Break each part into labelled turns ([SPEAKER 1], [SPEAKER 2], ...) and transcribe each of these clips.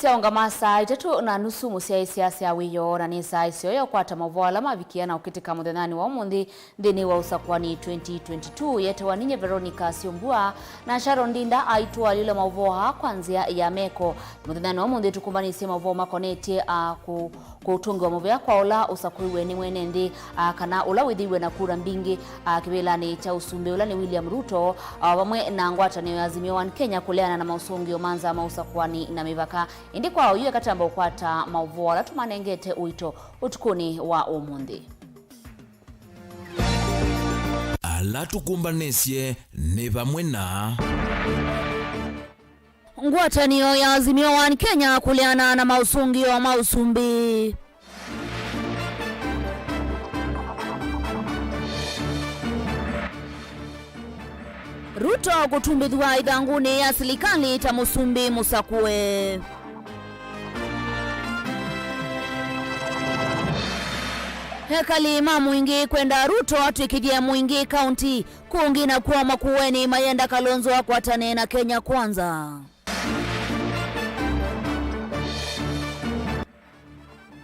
[SPEAKER 1] Siaunga masa itatu na nusu musia siasa wiyo na nisa isiyo kwa tamavala mavikiana ukitika mudhenani wa umundi ndini wa Usakuani 2022 yete waninye Veronica SYOMBUA na Sharon Ndinda aitua lile mauvoha kwanzia ya meko mudhenani wa umundi tukumbani sema mauvoha makoneti kutungi wa muvea kwa ola Usakuiwe ni mwenendi kana ula widhiwe na kura mbingi kibila ni cha usumbe ula ni William Ruto wamwe na ngwata ni Azimio One Kenya kuleana na mausungi omanza mausakuani na mivaka indi kwa uye katamba ukwata mauvola tumanengete uito utukuni wa umundi
[SPEAKER 2] ala tukumbanesye ne bamwe na
[SPEAKER 1] ngwatanio ya Azimio One Kenya kuleana na mausungi wa mausumbi Ruto kutumbithwa idhanguni ya serikali ta musumbi musakue hekali mamuingi kwenda Ruto atuikidia muingi county kungi na kuwa makuweni mayenda Kalonzo akwatane na Kenya Kwanza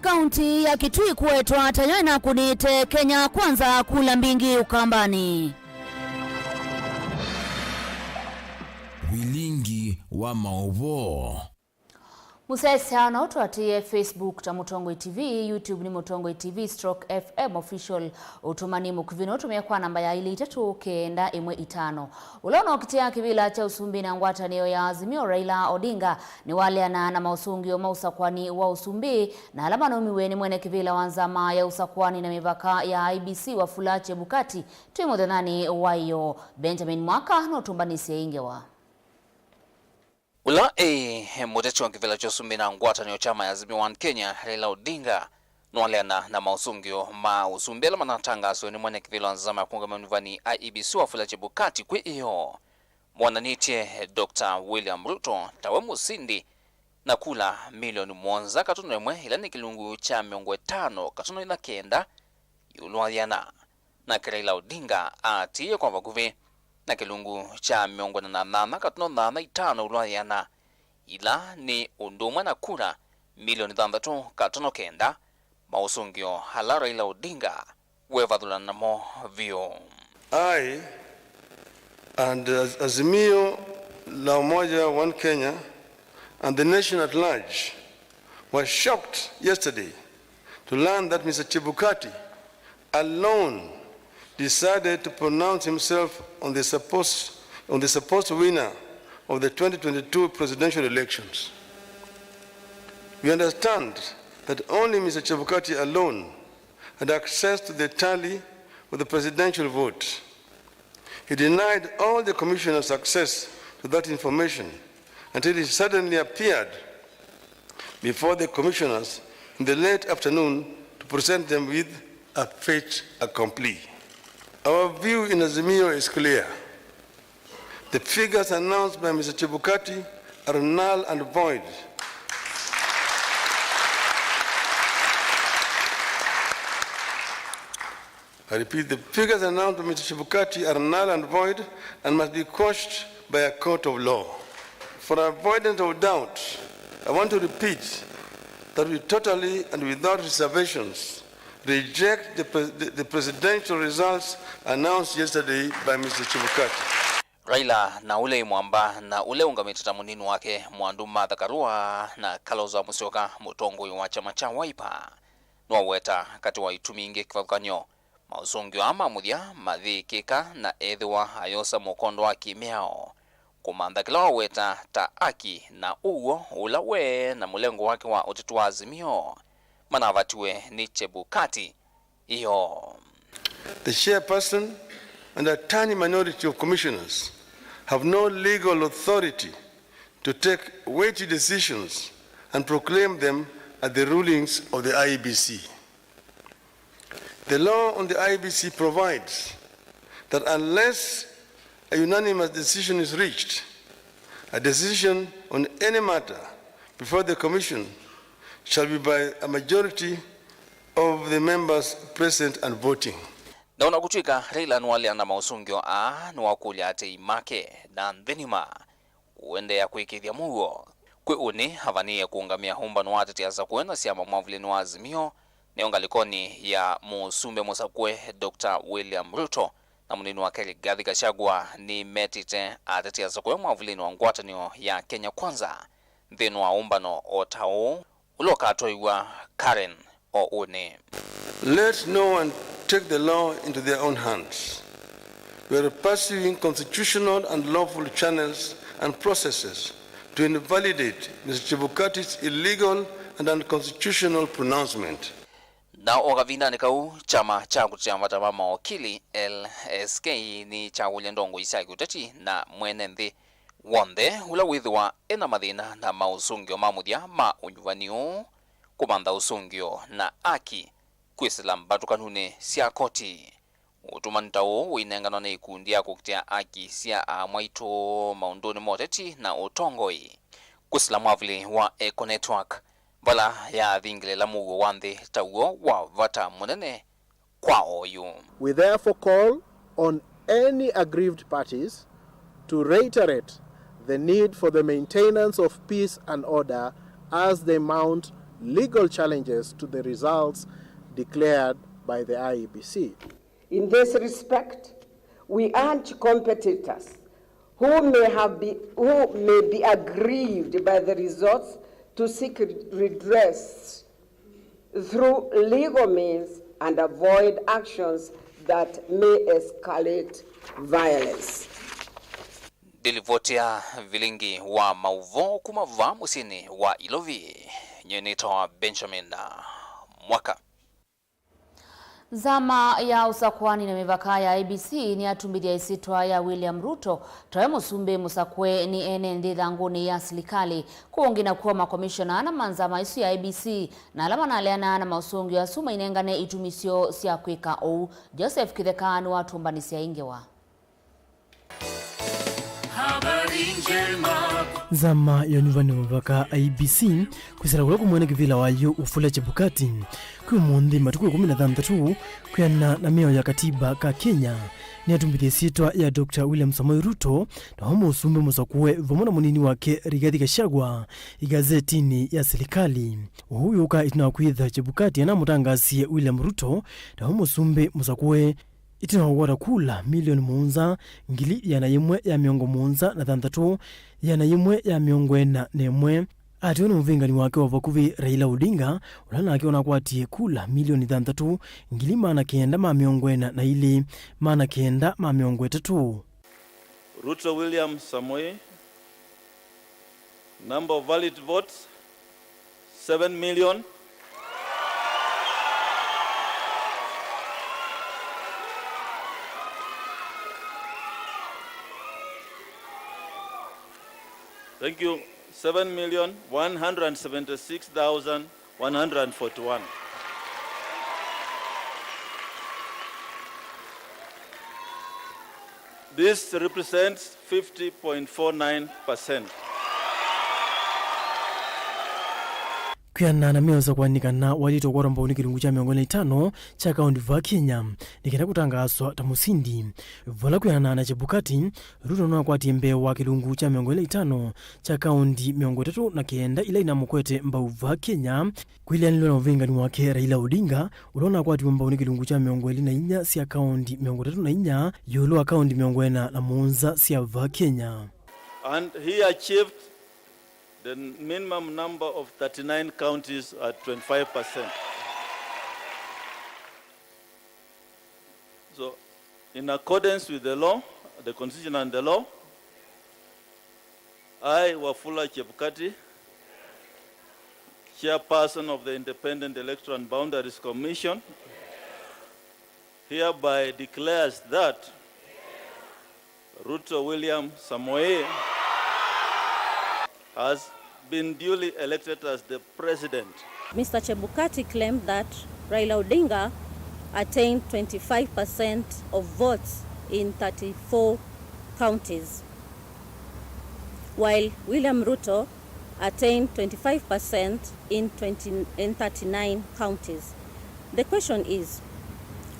[SPEAKER 1] county ya Kitui kuetwa tayana kunite Kenya Kwanza kula mbingi Ukambani
[SPEAKER 2] wilingi wa maovo
[SPEAKER 1] Musesa na utuatie Facebook ta Mutongoi TV, YouTube ni Mutongoi TV /FM official utumani mukuvino utumia kwa namba ya ili 395. Ulona ukitia kibila cha usumbi na ngwata niyo ya Azimio Raila Odinga ni wale na mausungi wa Usakuani wa usumbi na alama na umiwe ni mwene kibila wanzama ya Usakuani na mivaka ya IBC wa Fulache Bukati tuimo dhenani wayo Benjamin Mwaka na utumbanisi ya ingewa.
[SPEAKER 3] Ula muteti wa kivila cha usumbi na ngwatanio chama ya Azimio One Kenya Raila Odinga nwaleana na mausungio ma usumbi ala manatangazo ni mwene kivila wanzama ya kungamano vani IEBC wa Fulache Bukati kwe iyo mwananitie Dr. William Ruto tawe musindi na kula milioni mwanza katuno emwe ila ni kilungu cha miongo 5 katuno ina kenda yulwaliana na Raila Odinga atiye kwa vaguvi na kilungu cha miongo na nana katuno nana itano ulwayana ila ni undumwa na kura milioni 3 katuno kenda mausungio hala Raila Odinga wevadhula namo vio.
[SPEAKER 4] I and Azimio la Umoja One Kenya and the nation at large were shocked yesterday to learn that Mr. Chebukati alone decided to pronounce himself on the supposed winner of the 2022 presidential elections. We understand that only Mr. Chebukati alone had access to the tally of the presidential vote. He denied all the commissioners access to that information until he suddenly appeared before the commissioners in the late afternoon to present them with a fait accompli. Our view in Azimio is clear. The figures announced by Mr. Chebukati are null and void. I repeat, the figures announced by Mr. Chebukati are null and void and must be quashed by a court of law. For avoidance of doubt, I want to repeat that we totally and without reservations reject the presidential results announced yesterday by Mr. Chebukati.
[SPEAKER 3] Raila na ule mwamba na ule ungamitata muninu wake Mwanduma Dhakarua na Kalonzo Musyoka mutongoi wa chama cha Wiper nwaweta kati wa itumingi kivakanyo mausungio ama muthia mathikika na ethiwa ayosa mukondo wa kimiao kumanda kila waweta ta aki na ugo ula we na mulengo wake wa utetu wa Azimio manavatiwe ni Chebukati iyo.
[SPEAKER 4] The chairperson and a tiny minority of commissioners have no legal authority to take weighty decisions and proclaim them as the rulings of the IEBC. The law on the IEBC provides that unless a unanimous decision is reached, a decision on any matter before the commission shall be by a majority of the members present and voting.
[SPEAKER 3] Na unakuchika Raila nwale na mausungio nwakulya ate imake na ndhenima uende ya kuikithia mugo kwe uni havanie kuungamia humbano wa tetiaza kuena siama mwavulini wa Azimio neongalikoni ya musumbe musakwe Dr. William Ruto na munini wa Keli Gathi Gachagua ni metite atetiaza kwe mwavulini wa ngwatanio ya Kenya Kwanza nthini wa umbano otao ulokatoiwa Karen o une.
[SPEAKER 4] Let no one take the law into their own hands. We are pursuing constitutional and lawful channels and processes to invalidate Mr. Chebukati's illegal and unconstitutional pronouncement.
[SPEAKER 3] Na ogavina nikau chama cha kutia matama mawakili LSK ni cha ulendongo Isaki Uteti na mwenenthi wonde ula withwa ena mathina na mausungio mamuthia ma unyuvanio kumantha usungio na aki kwisila mbatu kanune sia koti. Utumanitao winengano na ikundi ya kukitia aki sia amwaito maundoni moteti na utongoi kwisila mwavuli wa Eco Network bala ya thingile la mugo wanthi tauo wa vata munene kwa oyu.
[SPEAKER 5] We therefore call on any aggrieved parties to reiterate the need for the maintenance of peace and order as they mount legal challenges to the results declared by the IEBC.
[SPEAKER 6] In this respect, we urge competitors who may be aggrieved by the results to seek redress through legal means and avoid actions that may escalate violence.
[SPEAKER 3] Dilivotia vilingi wa mauvo kumava musini wa Ilovi nyenito Benjamin Mwaka.
[SPEAKER 1] Zama ya Usakuani na mivaka ya IBC ni atumbithia isitwa ya William Ruto tawe musumbe musakwe ni ene ndithanguni ya serikali kuongina kuwa makomishona na manzama isu ya IBC na alama na aleana na mausungi ya suma inengane itumisio siya kweka ou. Joseph Kithekani wa tumbanisia ingewa.
[SPEAKER 7] Zama ya nuvani mvaka IBC kusira kula kumwene kivila wayo ufula Chebukati kwa mundi matuku 13 kuyana na meo ya katiba ka Kenya ni atumbithia sitwa ya Dr. William Samoei Ruto na homo usumbe musakwe vomona munini wake Rigathi Gachagua igazetini ya serikali. Huyu ka itina kwitha Chebukati na mutangasie William Ruto na homo usumbe musakwe itina wara kula milioni muunza ngili yana yimwe ya miongo muunza na thantatu yana yimwe ya miongo ena nemwe ationa mvingani wake wa vakuvi Raila Odinga ulana akiona kwatie kula milioni thantatu ngili maana kenda ma miongo ena na ili maana kenda ma miongo etatu.
[SPEAKER 8] Ruto William Samoei, number of valid votes 7 million. Thank you. 7,176,141. This represents 50.49%.
[SPEAKER 7] Kuyana na meo za kuanikana walito kwa romba unikirungu cha miongoni 5 cha kaundi va Kenya nikenda kutangaswa tamusindi vola kuyana na Chebukati Ruto na kwa tiembe wa kirungu cha miongoni 5 cha kaundi miongoni 3 na kienda ila inamukwete mbau va Kenya kuilia nilo na uvingani wake Raila Odinga ulona kwa tiembe unikirungu cha miongoni 4 siya kaundi miongoni 3 yolo wa kaundi miongoni na muunza siya va Kenya.
[SPEAKER 8] And he achieved the minimum number of 39 counties at 25%. So, in accordance with the law, the constitution and the law, I, Wafula Chebukati, chairperson of the Independent Electoral and Boundaries Commission, hereby declares that Ruto William Samoei has been duly elected as the president.
[SPEAKER 9] Mr. Chebukati claimed that Raila Odinga attained 25% of votes in 34 counties, while William Ruto attained 25% in 39 counties. The question is,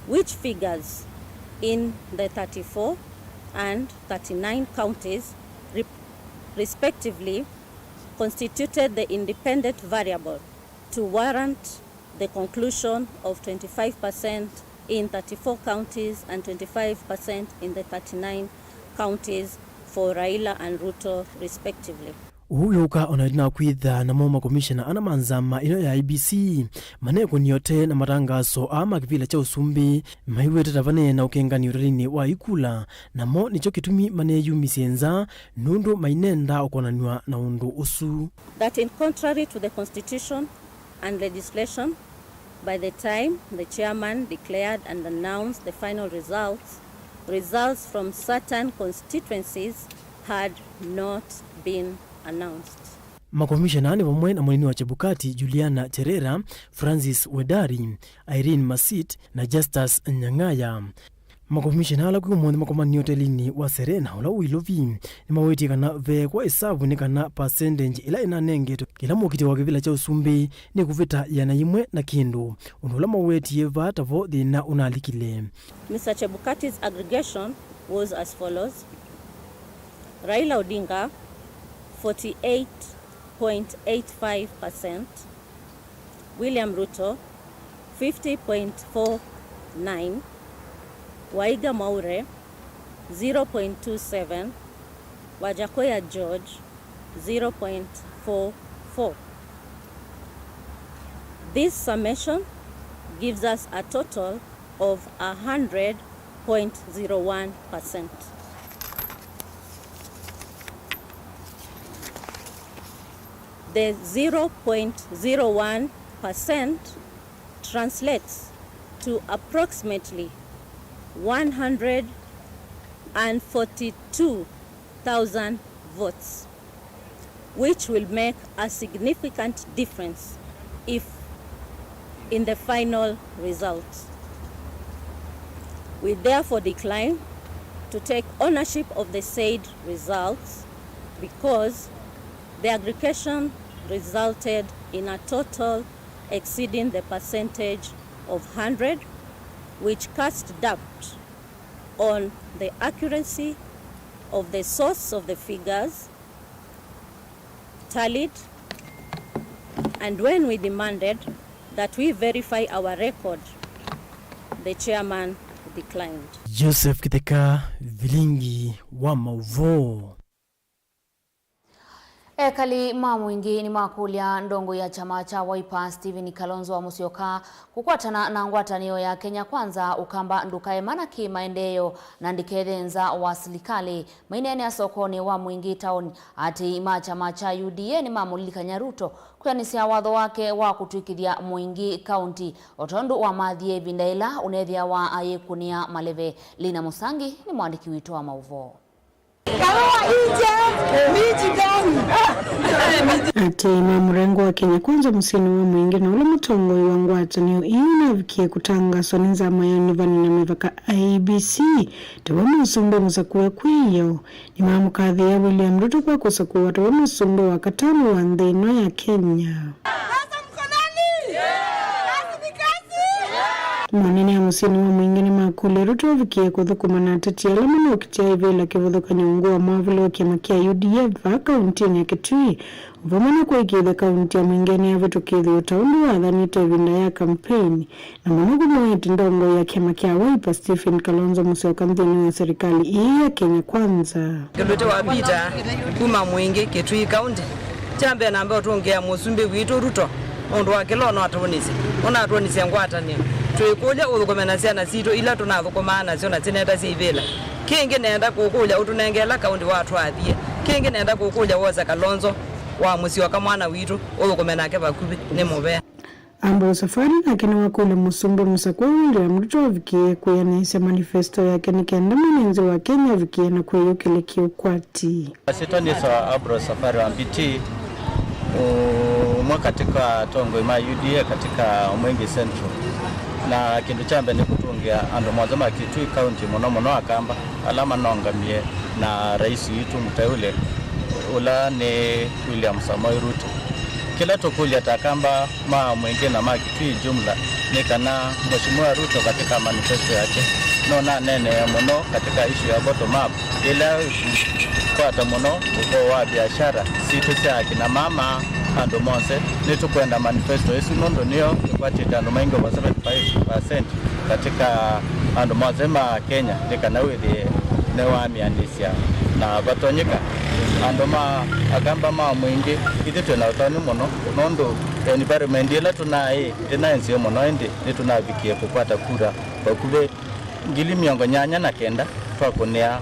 [SPEAKER 9] which figures in the 34 and 39 counties respectively constituted the independent variable to warrant the conclusion of 25% in 34 counties and 25% in the 39 counties for Raila and Ruto respectively.
[SPEAKER 7] Uyuka onadina kwitha na moma commissioner ana manzama ino ya IBC maneko niyote na matangazo ama kivila cha usumbi maiwete tavane na ukengani utarini wa ikula na mo nicho kitumi mane yumisienza nundu mainenda okonaniwa na undu usu.
[SPEAKER 9] That in contrary to the constitution and legislation, by the time the chairman declared and announced the final results from certain constituencies had not been announced.
[SPEAKER 7] Makomishana ni pamwe na mwini wa Chebukati Juliana Cherera, Francis Wedari, Irene Masit na Justus Nyangaya. Makomishana ala kumondi makomani hotelini wa Serena ola uilovi ni maweti kana ve kwa hesabu ni kana percentage ila inanenge kila mukiti wa kivila cha usumbi ni kuvita yana imwe na kindu unola maweti yeva tavo dina unalikile.
[SPEAKER 9] Mr. Chebukati's aggregation was as follows: Raila Odinga 48.85%, William Ruto 50.49%, Waiga Maure 0.27%, Wajakoya George 0.44%. This summation gives us a total of 100.01%. The 0.01% translates to approximately 142,000 votes, which will make a significant difference if in the final results. We therefore decline to take ownership of the said results because the aggregation resulted in a total exceeding the percentage of 100, which cast doubt on the accuracy of the source of the figures tallied, and when we demanded that we verify our record, the chairman declined.
[SPEAKER 7] Joseph Kiteka, Vilingi wa Mauvo.
[SPEAKER 1] Ekali mamwingi ni makulia ndongo ya chama cha Wiper Stephen Kalonzo wa Musyoka kukwatana na ngwatanio ya Kenya Kwanza ukamba ndukae manaki maendeleo na ndikethenza wa serikali mainene ya sokoni wa mwingi town ati chama cha UDA ni mamulikanya Ruto kuyanisia watho wake wa kutwikithia mwingi county otondu wa mathie vindaila unethia wa ayekunia maleve. Lina Musangi ni mwandiki wito wa Mauvo.
[SPEAKER 10] Ati mrengo wa Kenya Kwanza musini wa mwingi na ule mutongoi wa ngwatanio ina vikie kutanga soninza mayoni vani na mivaka IBC tawa musumbe musakuwe kwiyo ni mamukadhi ya William Ruto kwa kusakuwa tawa musumbe wa katano wa ndeno ya Kenya. Manene ya musini wa mwingine makule Ruto vikie kuthukuma na tati alama na ukitia hivi la kivuthuka nyungu wa mavule wa kiamakia UDA va kaunti ya Kitui uvamana kwa ikitha kaunti ya mwingine ya vitu kithi utaundu wa dhanita vinda ya kampeni na manugu mweti ndongo ya kiamakia Wiper Stephen Kalonzo Musyoka mthini wa serikali hii ya Kenya Kwanza.
[SPEAKER 11] Kilute wa pita kuma mwingi Kitui kaunti chambe na ambao tuongea musumbe wito Ruto ondo wa kilono atonisi ona atonisi ngwatanio tuikuja uthukome ciana cito ila tunathukuma nacio na cinenda civila kingi nenda kukuja utunengela kaundi watu athie kingi nenda kukuja woza Kalonzo wa Musyoka mwana witu uthukome nake bakubi ni mubea
[SPEAKER 10] ambo safari lakini wakule musumbe musakwe William Ruto vikie kuyanisa manifesto yake nikenda mwenenzi wa Kenya vikie na kuyukile kiukwati
[SPEAKER 12] asitonisa abro safari wa MPT katika tongo ima UDA katika Mwingi Central na kindu chambe ni kutungia ando mwazama Kitui County mono akamba alama nongamie na rais wetu mteule ula ni William Samoei Ruto kila tokulia takamba Mwingi na Kitui jumla ni kana Mheshimiwa Ruto katika manifesto yake nona nene muno katika issue ya bottom up ila kwata muno uko wa biashara situ cia kina mama ando monse nitukwenda manifesto isi nondo niyo kwatita ando maingo wa 75% katika ando mazema Kenya likana withi ne wa mianisia na batonyika ando ma agamba ma mwingi itete na utani muno nondo environment ila tunai enansi muno ndi nitunavikie kupata kura bakube ngili miongo nyanya na kenda twakonea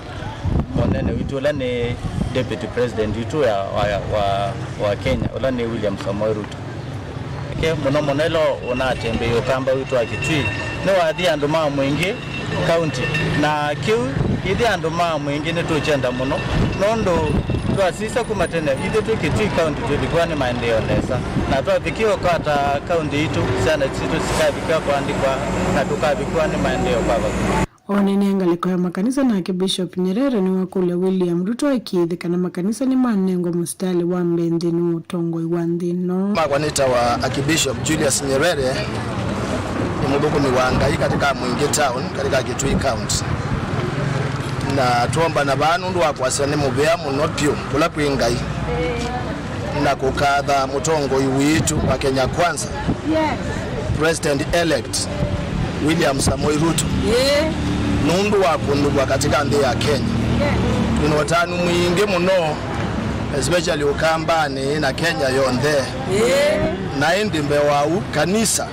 [SPEAKER 12] monene witu la ni deputy president witu wa Kenya ula ni William Samoei Ruto muno monelo unatembe yokamba witu akitwi ne wathi andu ma mwingi county na kiu ithi andu ma mwingi ne tuchenda muno nondo twasisa kumatene ithi tukitwi county tulikuwa ni maendeleo nesa na twafikiwa kwata county itu sana situ sikabika kuandikwa na tukabikuwa ni maendeleo baba.
[SPEAKER 10] Onene angaliko ya makanisa na Bishop Nyerere ni wakule William Ruto ikithika na makanisa ni manengo mustali wa mbendi ni utongo iwandino.
[SPEAKER 13] Magwanita wa Archbishop Julius Nyerere ni mubuku miwangai katika Mwingi Town katika Kitui County. Na tuomba na banu ndu wakwasane mubea munopyo kula kwingai na kukadha mutongo iwitu wa Kenya Kwanza. President elect William Samoei Ruto. Nundu wakundugwa katika nthi ya Kenya. Tunotanu mwingi muno especially ukambani na Kenya yonthe. Na indi mbe wau kanisa.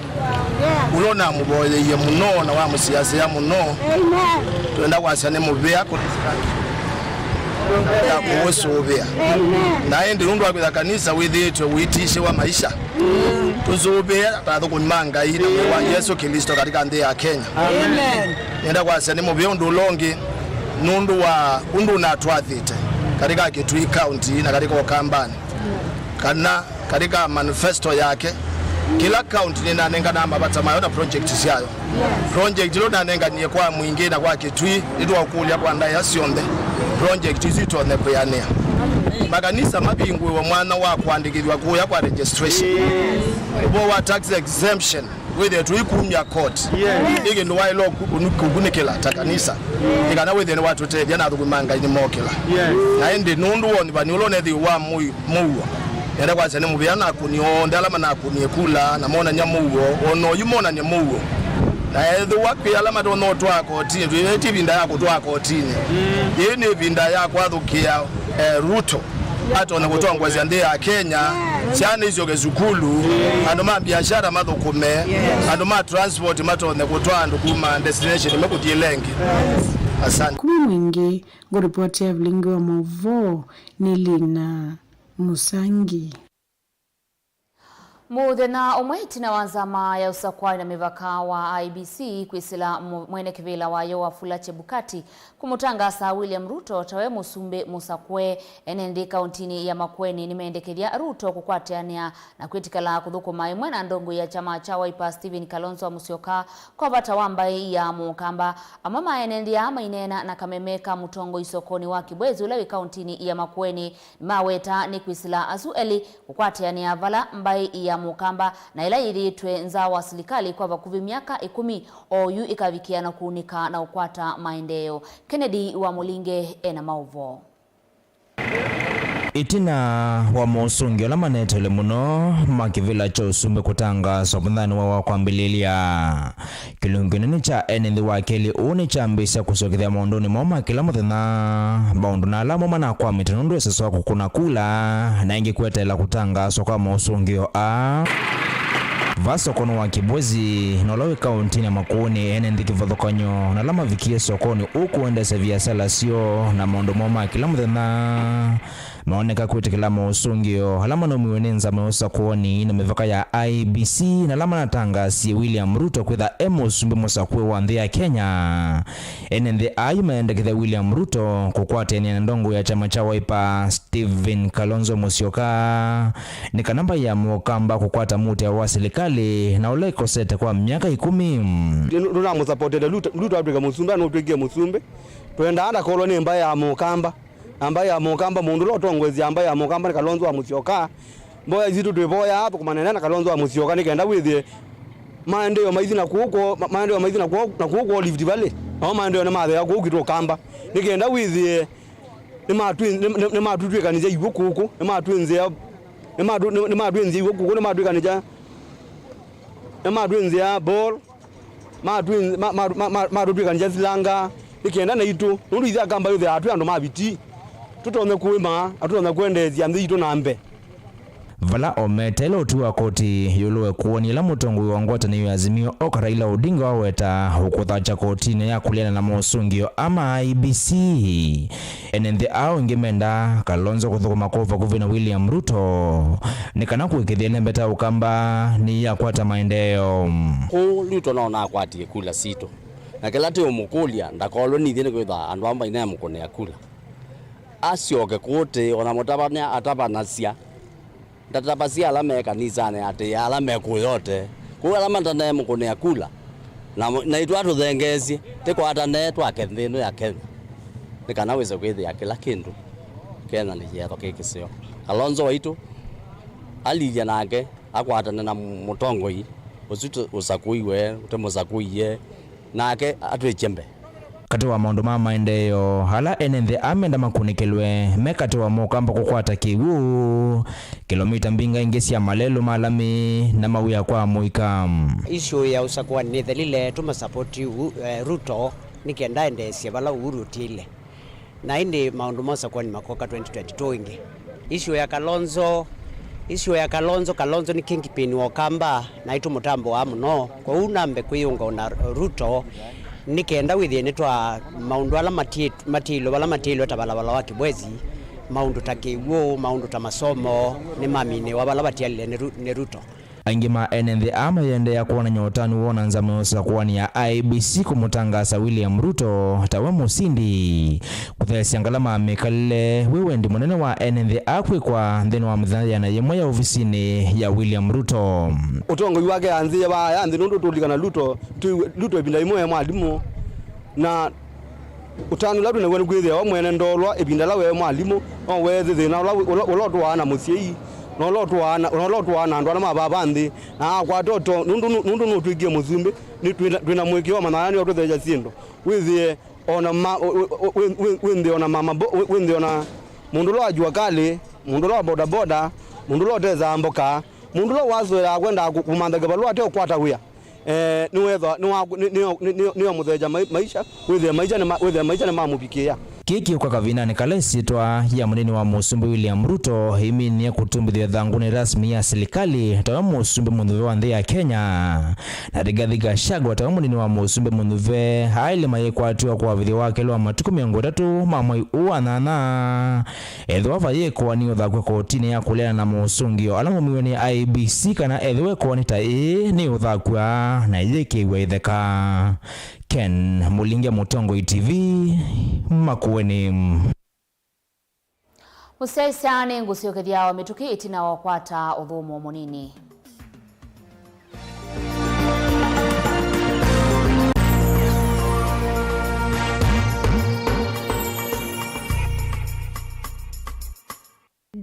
[SPEAKER 13] Ulona muboye muno na wa musiasa ya muno. Tuenda kwasane mubea ya kuwusubia. Na indi nundu wakwitha kanisa withitwe witishe wa maisha. Tuzubia tatho kunimanga ina wa Yesu Kristo katika nthi ya Kenya. Amen. Nenda kwasane mubea undu longi nundu wa undu na twathite katika Kitui County na katika Ukambani. Kana katika manifesto yake kila county ninanenga na mabata mayo na project yayo. Project lo nanenga ni kwa Mwingi na kwa Kitui ndio wakulia kwa ndaya sionde. Project zito ne kuyanea. Makanisa mabingwe wa mwana wa kuandikirwa kuya kwa registration. Ubo wa tax exemption with the tuikumya court. Ige ndo wailo kugunikela takanisa. Igana with the watu tedia na thugumanga ni mokela. Na ende nundu woni bani ulone thi wa muwo. Enda kwa sene mubiana kunionda alama na kuniekula na mona nyamuwo ono yumona nyamuwo. Na edho wapi alama dono twako tini twete binda yako twako tini. Yene binda yako athukia Ruto atone kutongwa zande ya Kenya cyane izo gezukulu andoma biashara mathukume andoma transport matone kutwandu kuma destination mekutielenge. Asante.
[SPEAKER 10] Kuma mwingi go report ya vlingi wa Movo Nilina Musangi.
[SPEAKER 1] Muthena umweti na wanzama ya Usakuani na mivaka wa IBC kwisila mwene kivila wayo wa Fula Chebukati kumutangasa William Ruto tawe musumbe musakwe enendi kauntini ya Makueni nimeendekeria Ruto kukwatiania na kwitikala kuthukuma imwe na ndongo ya chama cha Wiper Stephen Kalonzo Musyoka kwa bata wambai ya Mukamba amama enendi ya mainena na kamemeka mutongo isokoni wa Kibwezi ulewi kauntini ya Makueni maweta ni kwisila azueli kukwatiania vala mbai ya Mukamba na ila iritwe nza wa serikali kwa vakuvi miaka 10 oyu ikavikiana kuunika na ukwata maendeleo. Kennedy wa Mulinge ena mauvo.
[SPEAKER 2] Itina wa musungio la manetele muno makivila cho usumbe kutanga sobandhani wa kwambililia kilungini cha enendi wakeli uni chambisa kusokithia maundoni moma kila muthena baundu na alamo mana kwa mitanundu eseso kukuna kula na ingi kuetela kutanga sokwa musungio Vasokono wa Kibwezi nolowe kauntini ya Makueni enendi kivadhokanyo na lama vikie sokoni ukuendesa biashara sio na maundu moma kila muthena maoneka kwitikila musungio halama no mwenenza meusa kuoni na mivaka ya IBC na lama natanga si William Ruto kwitha musumbe musakwe wa nthi ya Kenya enendi ayu maendekitha William Ruto kukwatenia ndongo ya chama cha Wiper Stephen Kalonzo Musyoka ni kanamba ya Mukamba kukwata muti wa serikali na ule kosete kwa miaka 10
[SPEAKER 14] nuna musupported Ruto abrika musumbe no tugie musumbe twenda ana koloni mbaya ya Mukamba ambaye ya Mukamba mundu lo tongwezi ambaye ya Mukamba ni Kalonzo wa Musyoka mboya zitu twevoya hapo kumanena na Kalonzo wa Musyoka ni kenda withie maendeleo maizi na kuko maendeleo maizi na kuko Rift Valley o maendeleo na mathe ya kugitwo kamba nikenda withie ni matutwikanije igwo kuku ni matwinzia ni matwinzia igwo kuku ni matwikanije ni matwinzia ball matutwikanije silanga nikenda na itu nundu ithia kamba yothe atu andu mabiti tutonye kuima atutonye kwendezia nthi itu nambe
[SPEAKER 2] vala ometela utua koti yuluwe kuoni la mutongwi wa ngwatanio ya Azimio oka Raila Odinga waweta ukuthacha kotini ya kuliana na musungio ama IEBC enenthi ao ingimenda Kalonzo kuthukuma kova kuvina William Ruto nikana kuikithia nembeta ukamba ni ya kwata maendeleo
[SPEAKER 15] ko Ruto naona akwati kula sito na kila te umukulia ndakolwo ni thine kwitha andu amba ina mukone ya kula asioke kote ona mutabania atabanasia ndatabasia alama kanisa ne ate alama yote ku alama ndane mukone ya kula na itu atu thengezi te kwa atane twake nthino ya Kenya nikana weza kwithia kila kindu Kenya ni yetho kikisio Kalonzo waitu alija nake akwatana na mutongoi usitu usakuiwe utemusakuiye nake atwechembe
[SPEAKER 2] kati wa maundu ma maendeleo hala enenthe amenda makunikelwe mekati wa mukamba kukwata kiwu kilomita mbinga ingi cia malelu malami na mawia kwa muika
[SPEAKER 16] issue ya Usakuani ni thelile tumasapoti Ruto nikenda endesia bala Uhuru tile na indi maundu ma Usakuani makoka 2022 ingi issue ya Kalonzo ni kingpin wa kamba na itu mutambo wa muno kwa unambe kuyunga na Ruto nikenda withie nitwa maundu ala matilo bala matilo tabalabala wa Kibwezi maundu takiwo maundu ta masomo ni mamine wa bala batialile ne Ruto
[SPEAKER 2] angima enenthi ama yende ya kuona nyotani wona nzame Usakuani ya IEBC kumutangasa William Ruto tawe musindi kuthesi angalama mekalile wewe ndi munene wa enenthi akwe kwa nthini wa mthanya na yemwe ya ofisini ya William Ruto
[SPEAKER 14] utongo wake anzia ba yanthi nundu tulikana Ruto ibinda imwe ya mwalimu na utanu ladu na wenu kwithia wa mwene ndolwa ibinda la we mwalimu o wethe thina ulotu wana musiei nolotu wana andu ala mababa nthi na kwa toto nundu nutwikie musumbi ni twina mwikio manani otutheja sindo withie ona windi ona mama windi ona mundu lo ajua kali mundu lo boda mundu lo teza mboka mundu lo wazo ya kwenda kumanda gabalu ate okwata wia niwetho ni mutheja maisha withie maisha ni mamupikia
[SPEAKER 2] kiki kwa kavina ni kale sitwa ya munini wa musumbi William Ruto himini ya kutumbithia thanguni rasmi ya serikali tawa musumbi mundhuve wa nthi ya Kenya na Rigathi Gachagua tawa munini wa musumbi mundhuve haile mayekwatiwa kwa vithi wake lwa matuku 3 mamwai uanana ethwa vaye kwa ni uthakwe kotini ya kuliana na musungio ala mumiwe ni IEBC kana ethwe kwa ni ta ni uthakwa na ikiwa itheka Ken Mulingia Mutongo TV Makueni
[SPEAKER 1] Musaisane ngusio kethia mituki itina wakwata uthumo munini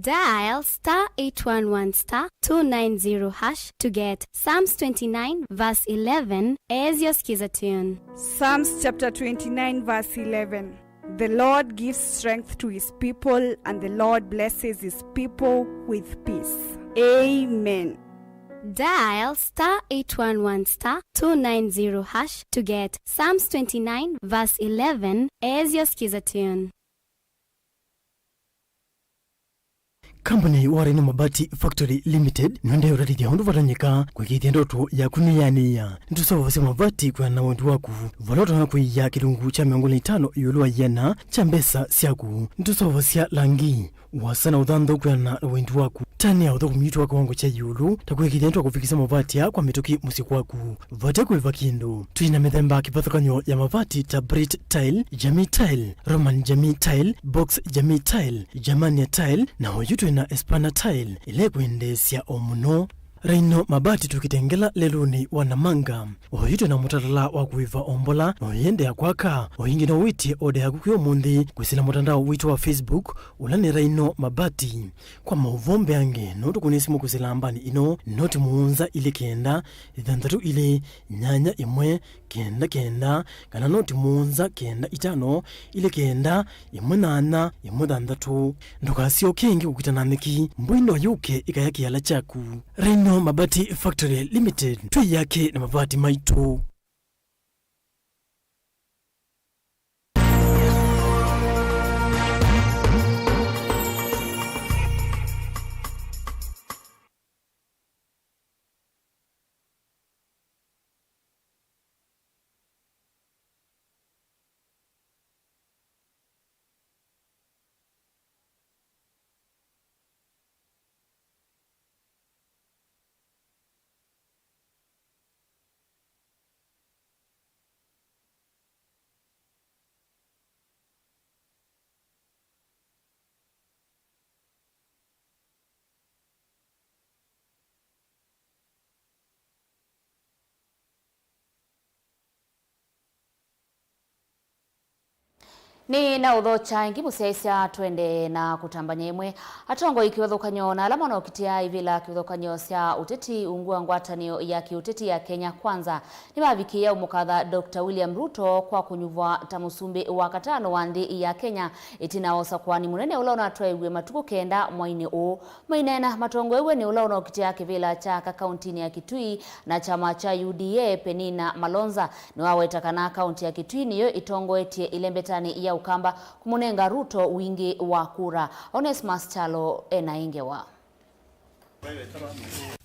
[SPEAKER 17] Dial *811*290# to get Psalms 29 verse 11 as your skiza tune.
[SPEAKER 18] Psalms chapter 29 verse 11. The Lord gives strength to his people, and the Lord blesses his people with peace. Amen.
[SPEAKER 17] Dial *811*290# to get Psalms 29 verse 11 as your skiza tune.
[SPEAKER 7] Company Warren Mabati Factory Limited nonde urarithia hundu varanyika kwikithia ndoto ya kuniyania ntusaba vase mabati kwa na wendu waku valoto na kuiya kilungu cha 500 yulwa yena cha mbesa siaku ntusaba vase langi wasana udhando kwa na wendu waku tani ya udhoku mitu wako wangu cha yulu takwikithia ndoto kufikisa mabati ya kwa mituki musiku waku vate kuiva kindu tuina methemba kipathukanyo ya mabati ta Brit Tile, Jamii Tile, Roman Jamii Tile, Box Jamii Tile, Germania Tile na hoyutu na Espana Tile ile kuendesya omuno Raino mabati tukitengela leluni wanamanga oyito na mutatala wa kuiva ombola oyende ya kwaka oyingi na witi ode ya kukuyo mundi kusila mutandao wito wa Facebook ulani Raino mabati kwa mauvombe yange notu kunisimu kusila ambani ino noti muunza ili kenda idhandatu ili nyanya imwe kenda kenda kana noti muunza kenda itano ili kenda imwe nana imwe dhandatu ndukasio kengi kukitananiki mbwindo yuke ikayaki yala chaku. Raino Mabati Factory Limited tui yake na mabati maitu.
[SPEAKER 1] Ni na udho changi musiaisia twende na kutambanya imwe atongo ikiwathukanyo na alama na ukitia ivila kiwathukanyo sia uteti ungua ngwatanio ya kiuteti ya Kenya Kwanza ni mavikia umukatha Dr. William Ruto kwa kunyuvwa tamusumbi wa katano wa ndi ya Kenya itina Usakuani munene ula unatwaiwe matuku kenda mwaini mainena matongo ewe ni ula ukitia kivila cha kauntini ya Kitui na chama cha UDA Penina Malonza ni wawetakana kaunti ya Kitui niyo itongo etie ilembetani ya ukamba kumunenga Ruto wingi wa kura. Onesmus Chalo enaingewa.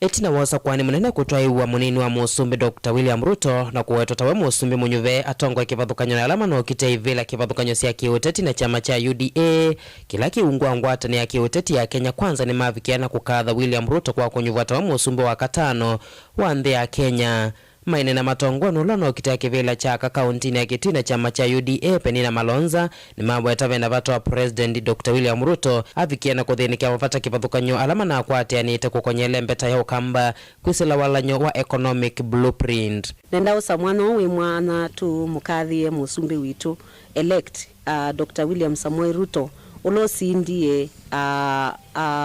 [SPEAKER 19] Etina Usakuani munene kutwaiwa munini wa musumbi Dr. William Ruto na kuwetwa tawe musumbi munyuve atongo ikivathukanyo na alama no kiteivila kivathukanyo sia kiuteti na chama cha UDA kila kiungwa ngwatani ya kiuteti ya Kenya Kwanza ni mavikiana kukatha William Ruto kwa kunyuvwa tawe musumbi wa katano wa nthi ya Kenya. Maine na matongo nulano kitia kivila cha kauntini ya Kitui na chama cha UDA Penina Malonza ni mambo ya tavenda vato wa President Dr. William Ruto avikiana kuthinikia wafata kivathukanyo alama na akwati anite kukonyele mbeta ya ukamba kwisila walanyo wa economic blueprint.
[SPEAKER 20] Nenda usamwano we mwana tu mukathie musumbi witu elect Dr. William Samoei Ruto ulo sindie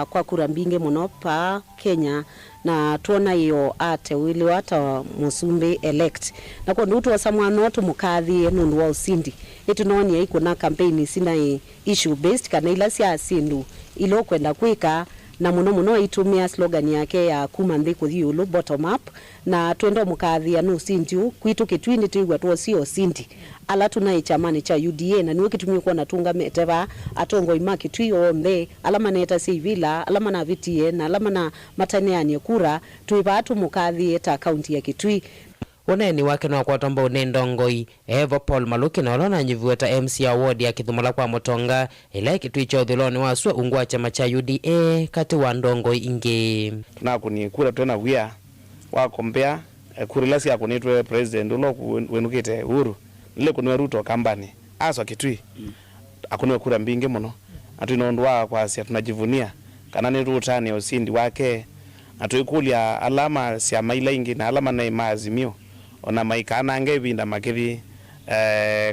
[SPEAKER 20] kwa kura mbinge muno pa Kenya na tuona iyo ate wili wata musumbi elect na kwa ndutu wa samwano tu mukathi nundu wa usindi etu noni ya ikuna campaign sina issue based kana ila siya sindu ilo kwenda kwika na muno itumia slogan yake ya kumanthi kuthiulu bottom up na twenda mukathi anu usindi kwitu Kitui tuigwa tuo sio sindi ala tunai chamani cha UDA na niwe kitumia kuona tunga meteva atongo ima Kitui ombe alama neta civila alama na vitie na alama na mataniani kura tuipa atu mukathi eta kaunti ya Kitui.
[SPEAKER 19] Uneni wake na kwa tombo unendongoi Evo Paul Maluki na olona njivueta MC Award ya kithumala kwa motonga ila Kitui cha uthiloni waswe ungwa chama cha UDA kati wa ndongoi ingi.
[SPEAKER 21] Tunakuni kura tuena wia wakombea kurilasi ya kunitwe president ulo wenukite Uhuru nile kunwe Ruto kambani aswa Kitui akunwe kura mbingi muno atu inondwa kwa sia tunajivunia kana ni Ruto ni usindi wake atuikulia alama sia maila ingi na alama na maazimio ona maikana ngevinda makithi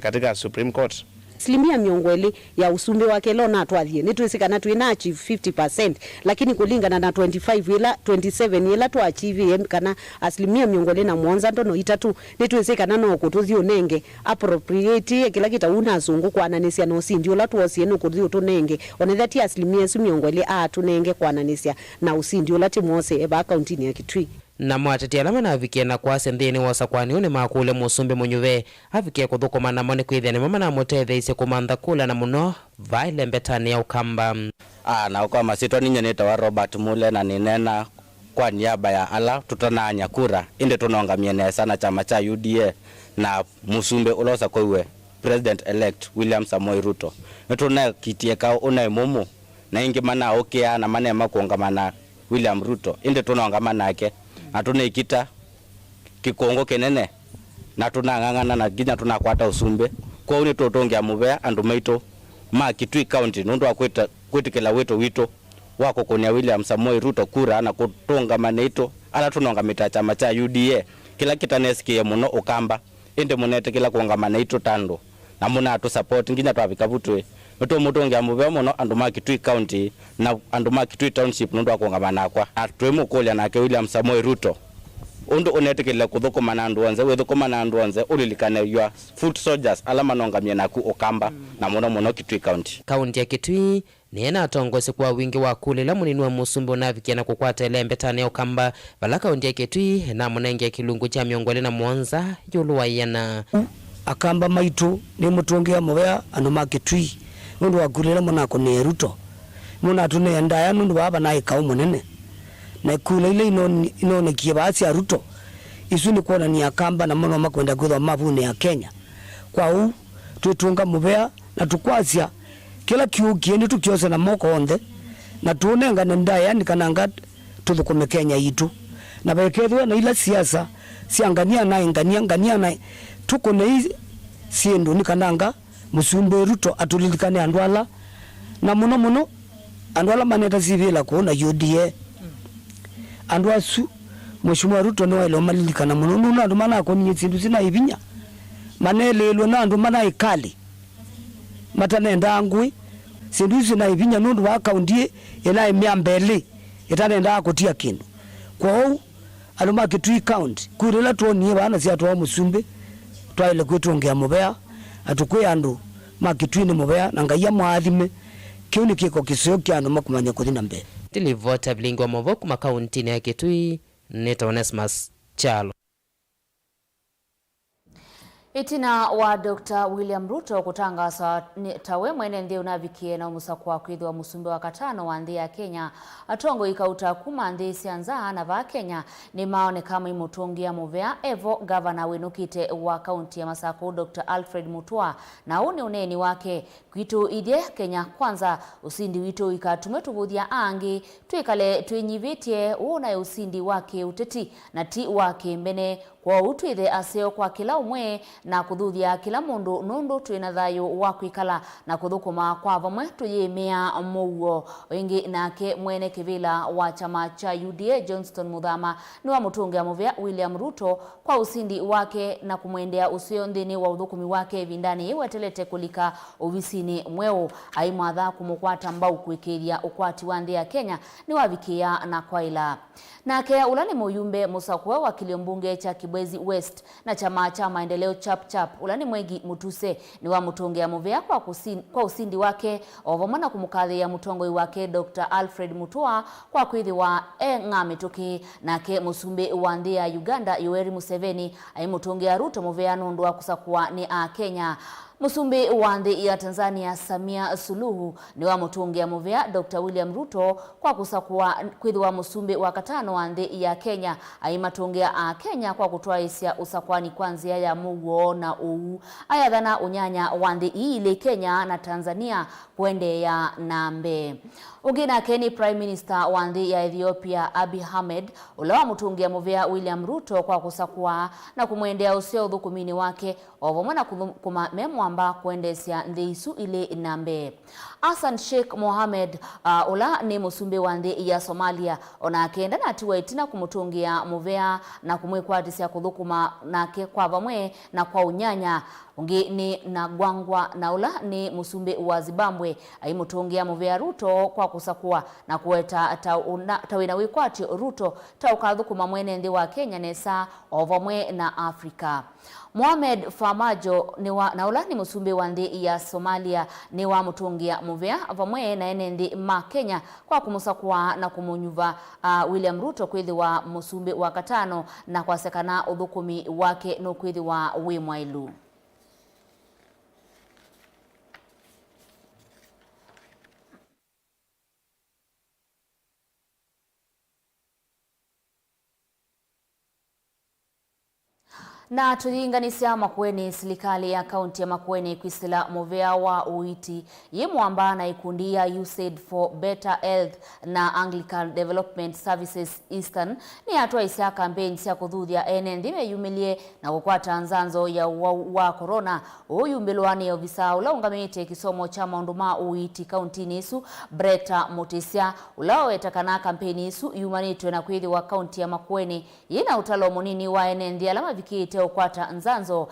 [SPEAKER 21] katika Supreme Court.
[SPEAKER 20] Asilimia miongweli ya usumbi wake lona atwathie nitwisikana twina achieve 50% lakini kulingana na 25 ila 27 ila tu achieve kana asilimia miongweli na mwanza ndono itatu nitwisikana no kututhi unenge appropriate kila kita una zungu kwa ananisia no sindi ula tuosie no kututhi utunenge onethati asilimia miongweli tunenge kwa ananisia na usindi ula timwose eba accountini ya Kitui.
[SPEAKER 19] Na mwateti alama na avikia na kwa sendeni wa Usakuani une makule musumbi munyuve avikia kuthukuma na mone kwithia ni mama na mutethe ise kumantha kula na muno vaile mbetani ya ukamba.
[SPEAKER 15] Na ukama sitwa ninyo nita wa Robert Mule na ninena kwa niaba ya ala tutananya kura inde tunongamia nesa na chama cha UDA na musumbi ulosa kwewe President elect William Samoei Ruto netuna kitie kao una mumu na ingi mana okea na mana makuongamana William Ruto inde tunongamana nake atune ikita kikongo kenene na tunangangana na ginya tunakwata usumbe kwa uni totongea mubea andu maito ma Kitui county nundu akweta kwetikela weto wito
[SPEAKER 12] wako kunia William Samoei Ruto kura na kutunga maneito ala tunongamita chama cha UDA kila kitanesikie muno ukamba ende munete kila kuongamana ito tando na muna atu support nginya twabika butwe muto mutongia mubeo muno anduma Kitui County na anduma Kitui Township ndo akuongamana kwa atwemu kolya nake William Samoei Ruto undu unetekele kuthukuma andu onze withukuma na andu onze ulilikane your foot soldiers ala manongamia naku ukamba na muno Kitui County.
[SPEAKER 19] Kaunti ya Kitui niena atongoze kwa wingi wa kulela munini wa musumbi unavikia na kukwata elembe tane ukamba vala kaunti ya Kitui na munengi ya kilungu cha miongole na Mwanza yuluwa yana
[SPEAKER 4] akamba maitu ni mutungia mubea anu ma Kitui nundu wa kulela munako ni Ruto muna tune ndaya nundu baba na ikao munene na kula ile inonekie baasi ya Ruto isu ni kuona ni akamba na muno makwenda kuthoma bune ya Kenya kwa u tutunga mubea na tukwasya kila kiukie ni tukiosa na moko onde na tuonenga ndaya ni kananga tuthukume Kenya yitu na bekethwe na ila siasa siangania na tuko na hii siendo ni kananga musumbe Ruto atulilikane andwala na muno andwala maneta sivila kuona UDA andwasu mheshimiwa Ruto no ile malilikana muno nuna ndo mana ko ni sindu sina ibinya manelelo na ndo mana ikali matanenda ngui sindu sina ibinya nundu wa kaunti ila emyambele itanenda akutia kindu kwao aluma Kitui County kurela tuonie bana sia twa musumbe twaile kwitongea mubea atukwe andu makitui ni mubea na ngaiya mwathime kiuni kiko kisio kya andu makumanya kuthina mbele
[SPEAKER 19] tilivota bilingi wa movoku makaunti ya Kitui Neta Onesmus Chalo.
[SPEAKER 1] Itina wa Dr. William Ruto kutangaza tawe mwene ndio unavikie na umusakwa kwithu wa musumbe wa katano wa nthi ya Kenya atongo ikauta kuma nthi sianza na va Kenya ni maone kama imutungia muvea evo governor winukite wa kaunti ya Masako Dr. Alfred Mutua na uni uneni wake kwitu idye Kenya kwanza usindi wito ikatume tubuthia angi tuikale twinyivitie una usindi wake uteti na ti wake mbene kwa utwithe aseo kwa kila umwe na kuthuthia kila mundu nundu twina thayo wa kwikala na kuthukuma kwa vamwe tuyimia muo wingi nake mwene kivila wa chama cha UDA Johnston Muthama ni wa mutungia muvea William Ruto kwa usindi wake na kumwendea usio nthini wa uthukumi wake vindani wetelete kulika ovisini mweo aimatha kumukwata mbau kwikiria ukwati wa nthi ya Kenya ni wavikia na kwaila nake ulani muyumbe musakwa wa kiliombunge cha Kibwezi West na chama cha maendeleo chap ulani Mwegi Mutuse ni wa mutungia muvea kwa usindi wake ovomana kumukathia mutongoi wake Dr. Alfred Mutua kwa kwithi wa ng'amituki nake musumbe wa nthi ya Uganda Yoweri Museveni aimutungia Ruto muvea nundu wa kusakwa ni a Kenya. Musumbi wa nthi ya Tanzania Samia Suluhu ni wa mutungia muvea Dr. William Ruto kwa kusakwa kwithu wa musumbi wa katano wa nthi ya Kenya aimatungia a Kenya kwa kutwaisya usakwani kwanzia ya mugo na uu ayathana unyanya wa nthi ile Kenya na Tanzania kwende ya nambe. Ugina Keni Prime Minister wa nthi ya Ethiopia Abiy Ahmed ula wa mutungia muvea William Ruto kwa kusakwa na kumwendea usio uthukumini wake ovomana kuma memwamba kuendesya nthi isu ile nambe. Hassan Sheikh Mohamed ula ni musumbi wa nthi ya Somalia ona akenda na tiwa itina kumutungia muvea na kumwikwatisya kuthukuma nake kwa vamwe na kwa unyanya ungi ni Nagwangwa na ula ni musumbi wa Zimbabwe aimutungia muvea Ruto kwa kusakua na kuweta tawina wikwati Ruto taukathukuma mwene nthi wa Kenya nesa ovamwe na Afrika. Mohamed Famajo na ula ni musumbi wa nthi ya Somalia ni wa mutungia muvea vamwe na ene nthi ma Kenya kwa kumusakua na kumunyuva William Ruto kwithi wa musumbi wa katano na kwa sekana uthukumi wake no kwithi wa wimwailu. Na tulinganisya Makueni, serikali ya kaunti ya Makueni kwisila movea wa uiti yemwamba na ikundi ya USAID for Better Health na Anglican Development Services Eastern ni hatua isya kampeni sya kuthuthia ene ndime yumilie na kukwata nzanzo ya wa corona. Uyu mbelwani ofisa ula ungamite kisomo cha maundu ma uiti kaunti nisu Breta Mutisia ula wetakana kampeni isu yumanitwe na kwithi wa kaunti ya Makueni yina utalo munini wa ene ndi alama vikite ukwata nzanzo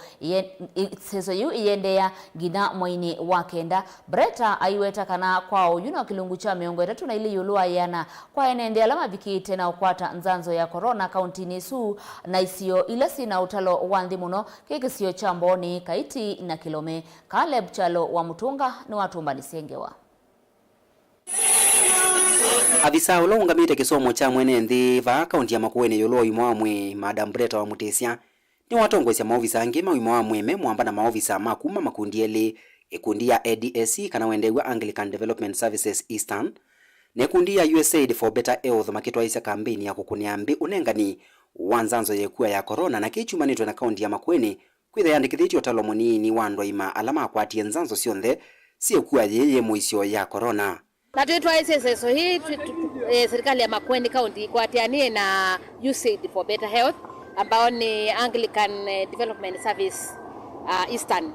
[SPEAKER 1] seso yu iyendeya gina mwaini wakenda. Breta aiwetakana kwa uyuna kilungu cha miongo etatu na ili yulua yana kwa ene ndi alama vikite na ukwata nzanzo ya corona kaunti nisu na isiyo ilasi na utalo wandhi muno kikisio cha Mboni, Kaiti na Kilome. Caleb Chalo wa Mutunga ni watumba nisengewa.
[SPEAKER 5] Afisa ulo ungamite kisomo cha mwene nthi va kaunti ya Makueni yulo imwamwe Madam Breta wa Mutisia ni watongwesya maofisa angi mawimwamwe memwamba na maofisa makuma makundi eli ikundi ya ADSC kana wendewa Anglican Development Services Eastern na ikundi ya USAID for Better Health makitwaisya kampeni ya kukuniambi unengani wanzanzo yekuwa ya corona na kichumanitwe na kaunti ya Makueni kwitha yandikithitio talo munini wandwa ima alama akwatie nzanzo sionthe siyekuwa yeye muisyo ya corona.
[SPEAKER 22] Na tuitwa SSO hii serikali ya Makueni County kwatianie na USAID for Better Health ambao ni Anglican Development Service Eastern.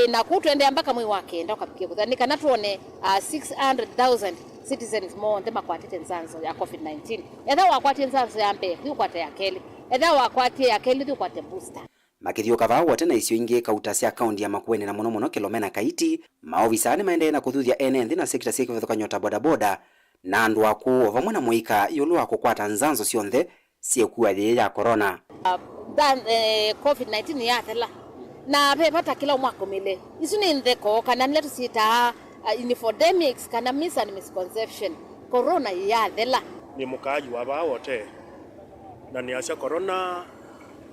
[SPEAKER 22] Na kutuendea mpaka mwi wake ndio kapikia kuthanika na tuone 600,000 citizens more ndema kwatite nzanzo ya COVID-19. Etha wakwatie nzanzo ya mbe yukwate ya keli. Etha wakwatie ya keli yukwate booster.
[SPEAKER 5] Makithio kavaa wote na isio ingi kautasi akaunti ya Makueni na muno Kilome na Kaiti maofisa ni maendelee na kuthuthia ene nthi na sekta cia kivithukanyota bodaboda na andu aku vamwe na muika yulu wa kukwata nzanzo sionthe siekuwa ye ya corona.
[SPEAKER 22] COVID-19 ya thela na pepata kila mwaka mile isu ni ntheko kana niletu sita infodemics kana mis and misconception corona ya thela
[SPEAKER 23] ni mukaji wa ba wote na ni asia corona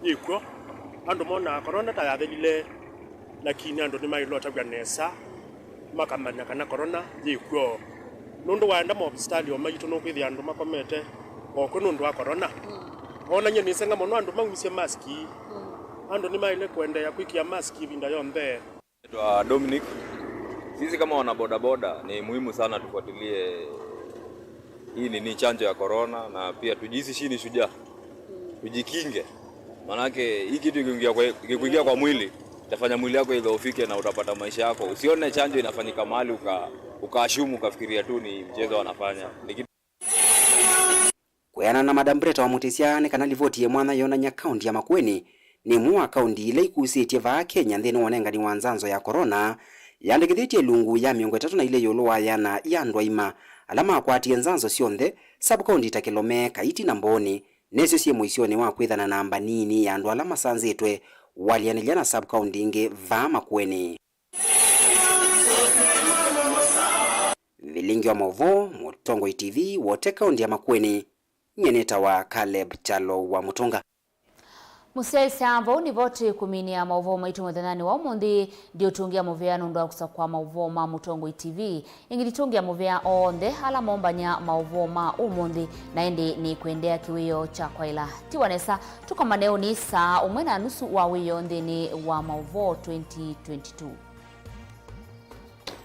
[SPEAKER 23] iko andu mona corona ta yathelile lakini andu ni mailota bya nesa makamanya kana corona iko nundu waenda mo hospitali o mayitu no kwithia andu makomete oko nundu wa corona ona nye ni senga mono andu mangwise maski andu ni maile kuendea kwikia maski binda yonthe.
[SPEAKER 24] Dominic, sisi kama wana bodaboda ni muhimu sana tufuatilie hii ni chanjo ya corona na pia tujisi shini shujaa. Tujikinge. Manake hii kitu ikikuingia kwa mwili itafanya mwili wako idhoofike na utapata maisha yako. Usione chanjo inafanyika mahali ukaashumu ukafikiria tu ni mchezo wanafanya.
[SPEAKER 5] Kuyana na Madam Breta wa Mutisia ni kana livoti ye mwana yona nya kaunti ya Makueni ni mwa kaunti ile ikusitie va Kenya nthini wonengani wa nzanzo ya corona yandikithitie lungu ya miongo etatu na ile yuluwa yana yandwa ima alama akwatie nzanzo sionthe sub county ta Kilome, Kaiti na Mboni nesio sie muisioni wa kwithana na namba nini ya andu alama sanzitwe walianilia na sub county ingi va Makueni. Vilingi wa Movo, Mutongo TV, wote kaunti ya Makueni. Nyeneta wa Caleb Chalo wa Mutunga.
[SPEAKER 1] Musiaisi ambo ni voti kumini ya mauvo maitu mwadhanani wa umundi ndio tungia movea nundua kusakwa mauvo ma Mutongo TV. Ingili tungia movea onde hala mombanya mauvo ma umundi na endi ni kuendea kiwiyo cha kwa ila. Tiwanesa tuko maneo ni saa umwena nusu wa wiyo onde ni wa mauvo 2022.